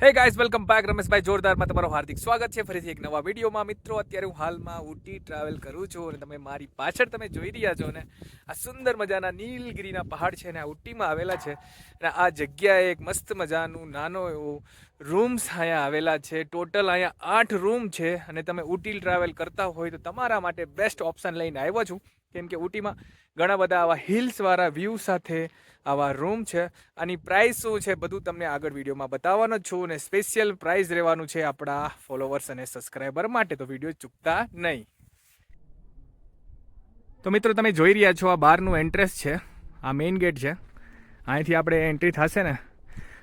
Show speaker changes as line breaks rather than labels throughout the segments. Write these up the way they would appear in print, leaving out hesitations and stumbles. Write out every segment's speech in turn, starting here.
હે guys welcome back રમેશભાઈ જોરદારમાં તમારું હાર્દિક સ્વાગત છે ફરીથી એક નવા વિડીયોમાં. મિત્રો અત્યારે હું હાલમાં ઊટી ટ્રાવેલ કરું છું અને તમે મારી પાછળ તમે જોઈ રહ્યા છો ને આ સુંદર મજાના નીલગિરીના પહાડ છે ને આ ઊટીમાં આવેલા છે અને આ જગ્યાએ એક મસ્ત મજાનું નાનો એવો રૂમ્સ અહીંયા આવેલા છે. ટોટલ અહીંયા 8 રૂમ છે અને તમે ઊટી ટ્રાવેલ કરતા હોય તો તમારા માટે બેસ્ટ ઓપ્શન લઈને આવ્યો છું, કેમ કે ઊટીમાં ઘણા બધા આવા હિલ્સવાળા વ્યૂ સાથે આવા રૂમ છે. આની પ્રાઇસ શું છે બધું તમને આગળ વિડીયોમાં બતાવવાનો જ છું અને સ્પેશિયલ પ્રાઇસ રહેવાનું છે આપણા ફોલોવર્સ અને સબસ્ક્રાઈબર માટે, તો વિડીયો ચૂકતા નહીં. તો મિત્રો તમે જોઈ રહ્યા છો આ બહારનું એન્ટ્રેસ છે, આ મેઇન ગેટ છે. અહીંથી આપણે એન્ટ્રી થશે ને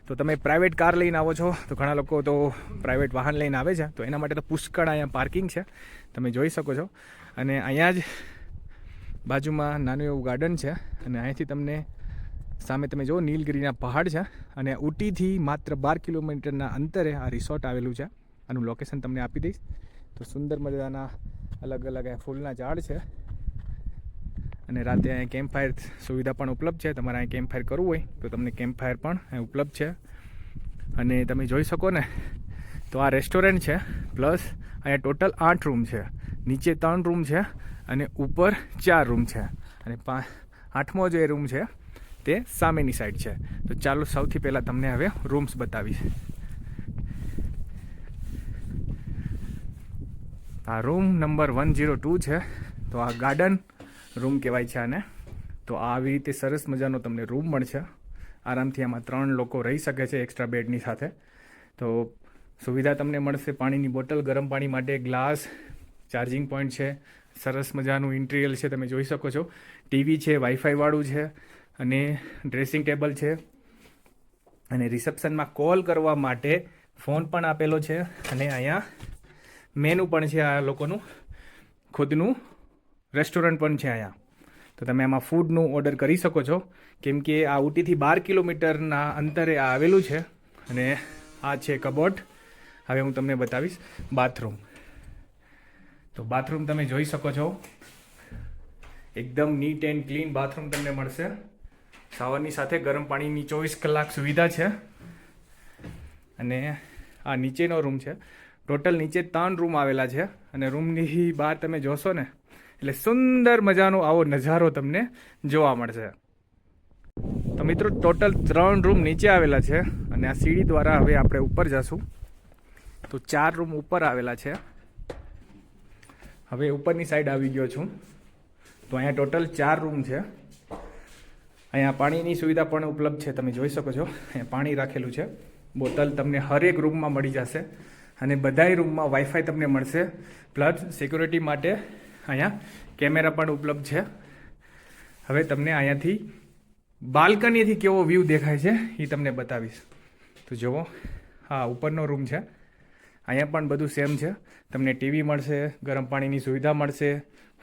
તો તમે પ્રાઇવેટ કાર લઈને આવો છો તો ઘણા લોકો તો પ્રાઇવેટ વાહન લઈને આવે છે, તો એના માટે તો પુષ્કળ અહીંયા પાર્કિંગ છે, તમે જોઈ શકો છો. અને અહીંયા જ બાજુમાં નાનું એવું ગાર્ડન છે અને અહીંથી તમને સામે તમે જુઓ નીલગિરીના પહાડ છે અને ઊટીથી માત્ર 12 કિલોમીટરના અંતરે આ રિસોર્ટ આવેલું છે. આનું લોકેશન તમને આપી દઈશ. તો સુંદર મજાના અલગ અલગ ફૂલના ઝાડ છે અને રાતે અહીંયા કેમ્પ ફાયર સુવિધા પણ ઉપલબ્ધ છે. તમારે અહીં કેમ્પ ફાયર કરવું હોય તો તમને કેમ્પ ફાયર પણ અહીં ઉપલબ્ધ છે. અને તમે જોઈ શકો ને તો આ રેસ્ટોરન્ટ છે, પ્લસ અહીંયા ટોટલ 8 રૂમ છે. નીચે 3 રૂમ છે અને ઉપર 4 રૂમ છે અને 8મો જે રૂમ છે તે સામેની સાઈડ છે. તો ચાલો સૌથી પહેલાં તમને હવે રૂમ્સ બતાવીશ. આ રૂમ નંબર 102 છે. તો આ ગાર્ડન રૂમ કહેવાય છે આને. તો આવી રીતે સરસ મજાનો તમને રૂમ મળશે. આરામથી આમાં 3 લોકો રહી શકે છે એક્સ્ટ્રા બેડની સાથે. તો સુવિધા તમને મળશે પાણીની બોટલ, ગરમ પાણી માટે ગ્લાસ, ચાર્જિંગ પોઈન્ટ છે, સરસ મજાનું ઇન્ટિરિયર છે, તમે જોઈ શકો છો. ટીવી છે, વાઈફાઈ વાળું છે અને ડ્રેસિંગ ટેબલ છે અને રિસેપ્શનમાં કોલ કરવા માટે ફોન પણ આપેલો છે અને અહીંયા મેનુ પણ છે. આ લોકોનું ખુદનું રેસ્ટોરન્ટ પણ છે અહીંયા. તો તમે આમાં ફૂડનું ઓર્ડર કરી શકો છો, કેમ કે આ ઊટીથી 12 કિલોમીટરના અંતરે આ આવેલું છે. અને આ છે કબોર્ડ. હવે હું તમને બતાવીશ બાથરૂમ. તો બાથરૂમ તમે જોઈ શકો છો, એકદમ નીટ એન્ડ ક્લીન બાથરૂમ તમને મળશે. શાવરની સાથે ગરમ પાણીની 24 કલાક સુવિધા છે. અને આ નીચેનો રૂમ છે. ટોટલ નીચે 3 રૂમ આવેલા છે અને રૂમની બહાર તમે જોશો ને એટલે સુંદર મજાનો આવો નજારો તમને જોવા મળશે. તો મિત્રો ટોટલ 3 રૂમ નીચે આવેલા છે અને આ સીડી દ્વારા હવે આપણે ઉપર જશું. તો 4 રૂમ ઉપર આવેલા છે. હવે ઉપરની સાઈડ આવી ગયો છું. તો અહીંયા ટોટલ 4 રૂમ છે. અહીંયા પાણીની સુવિધા પણ ઉપલબ્ધ છે, તમે જોઈ શકો છો. અહીંયા પાણી રાખેલું છે, બોટલ તમને હરેક રૂમમાં મળી જશે અને બધાય રૂમમાં વાઈફાઈ તમને મળશે. પ્લસ સિક્યુરિટી માટે અહીંયા કેમેરા પણ ઉપલબ્ધ છે. હવે તમને અહીંયાથી બાલ્કનીથી કેવો વ્યૂ દેખાય છે એ તમને બતાવીશ. તો જુઓ, હા ઉપરનો રૂમ છે. અહીંયા પણ બધું સેમ છે. તમને ટીવી મળશે, ગરમ પાણીની સુવિધા મળશે,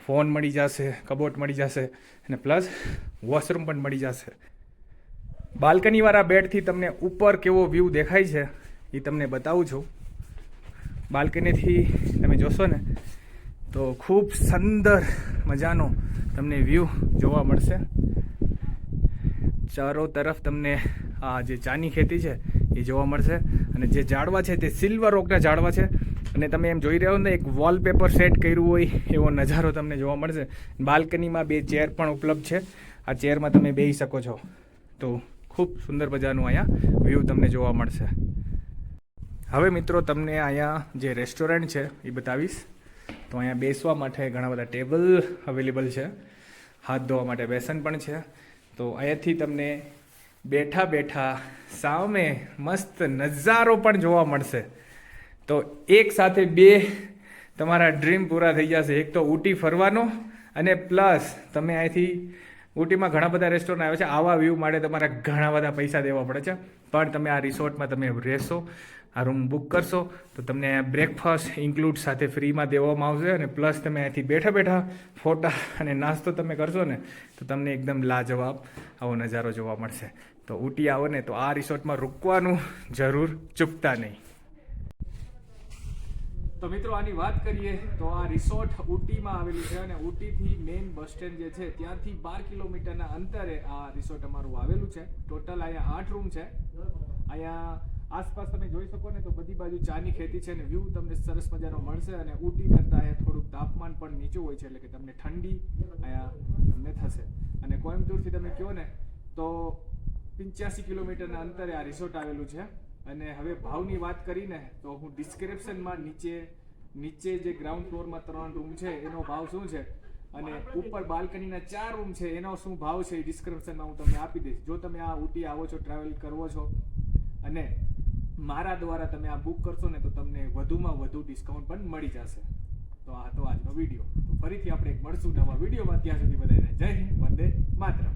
ફોન મળી જશે, કબોર્ડ મળી જશે અને પ્લસ વોશરૂમ પણ મળી જશે. બાલ્કનીવાળા બેડથી તમને ઉપર કેવો વ્યૂ દેખાય છે એ તમને બતાવું છું. બાલ્કનીથી તમે જોશો ને તો ખૂબ સુંદર મજાનો તમને વ્યૂ જોવા મળશે. ચારો તરફ તમને આ જે ચાની ખેતી છે એ જોવા મળશે અને જે ઝાડવા છે તે સિલ્વર ઓકના ઝાડવા છે અને તમે એમ જોઈ રહ્યા હો ને એક વોલપેપર સેટ કર્યું હોય એવો નજારો તમને જોવા મળશે. બાલ્કનીમાં 2 ચેર પણ ઉપલબ્ધ છે. આ ચેરમાં તમે બેસી શકો છો. તો ખૂબ સુંદર મજાનું અહીંયા વ્યૂ તમને જોવા મળશે. હવે મિત્રો તમને અહીંયા જે રેસ્ટોરન્ટ છે એ બતાવીશ. તો અહીંયા બેસવા માટે ઘણા બધા ટેબલ અવેલેબલ છે, હાથ ધોવા માટે બેસન પણ છે. તો અહીંયાથી તમને બેઠા બેઠા સામે મસ્ત નજારો પણ જોવા મળશે. તો એક સાથે 2 તમારા ડ્રીમ પૂરા થઈ જશે. એક તો ઊટી ફરવાનો અને પ્લસ તમે અહીંથી ઊટીમાં ઘણા બધા રેસ્ટોરન્ટ આવે છે. આવા વ્યૂ માટે તમારે ઘણા બધા પૈસા દેવા પડે છે, પણ તમે આ રિસોર્ટમાં તમે રહેશો, આ રૂમ બુક કરશો તો તમને બ્રેકફાસ્ટ ઇન્ક્લુડ સાથે ફ્રીમાં દેવામાં આવશે અને પ્લસ તમે અહીંથી બેઠા બેઠા ફોટા અને નાસ્તો તમે કરશો ને તો તમને એકદમ લાજવાબ આવો નજારો જોવા મળશે. તો ઊટી આવો ને તો આ રિસોર્ટમાં રૂકવાનું જરૂર ચૂકતા નહીં. તો મિત્રો આની વાત કરીએ તો આ રિસોર્ટ ઊટીમાં આવેલું છે અને ઊટીથી મેઇન બસ સ્ટેન્ડ જે છે ત્યાંથી 12 કિલોમીટરના અંતરે આ રિસોર્ટ અમારું આવેલું છે. ટોટલ અહીંયા 8 રૂમ છે. અહીંયા આસપાસ તમે જોઈ શકો ને તો બધી બાજુ ચાની ખેતી છે અને વ્યૂ તમને સરસ મજાનો મળશે અને ઊટી કરતાં અહીંયા થોડુંક તાપમાન પણ નીચું હોય છે એટલે કે તમને ઠંડી અહીંયા તમને થશે. અને કોઈમ્બતુરથી તમે કહો ને તો 85 કિલોમીટરના અંતરે આ રિસોર્ટ આવેલું છે. અને હવે ભાવની વાત કરીને તો હું ડિસ્ક્રિપ્શનમાં નીચે જે ગ્રાઉન્ડ ફ્લોરમાં 3 રૂમ છે એનો ભાવ શું છે અને ઉપર બાલ્કનીના 4 રૂમ છે એનો શું ભાવ છે એ ડિસ્ક્રિપ્શનમાં હું તમને આપી દઈશ. જો તમે આ ઊટી આવો છો, ટ્રાવેલ કરવો છો અને મારા દ્વારા તમે આ બુક કરશો ને તો તમને વધુમાં વધુ ડિસ્કાઉન્ટ પણ મળી જશે. તો આ તો આજનો વિડીયો. તો ફરીથી આપણે મળશું નવા વિડીયોમાં. ત્યાં સુધી બધાને જય હિન્દ, વંદે માતરમ.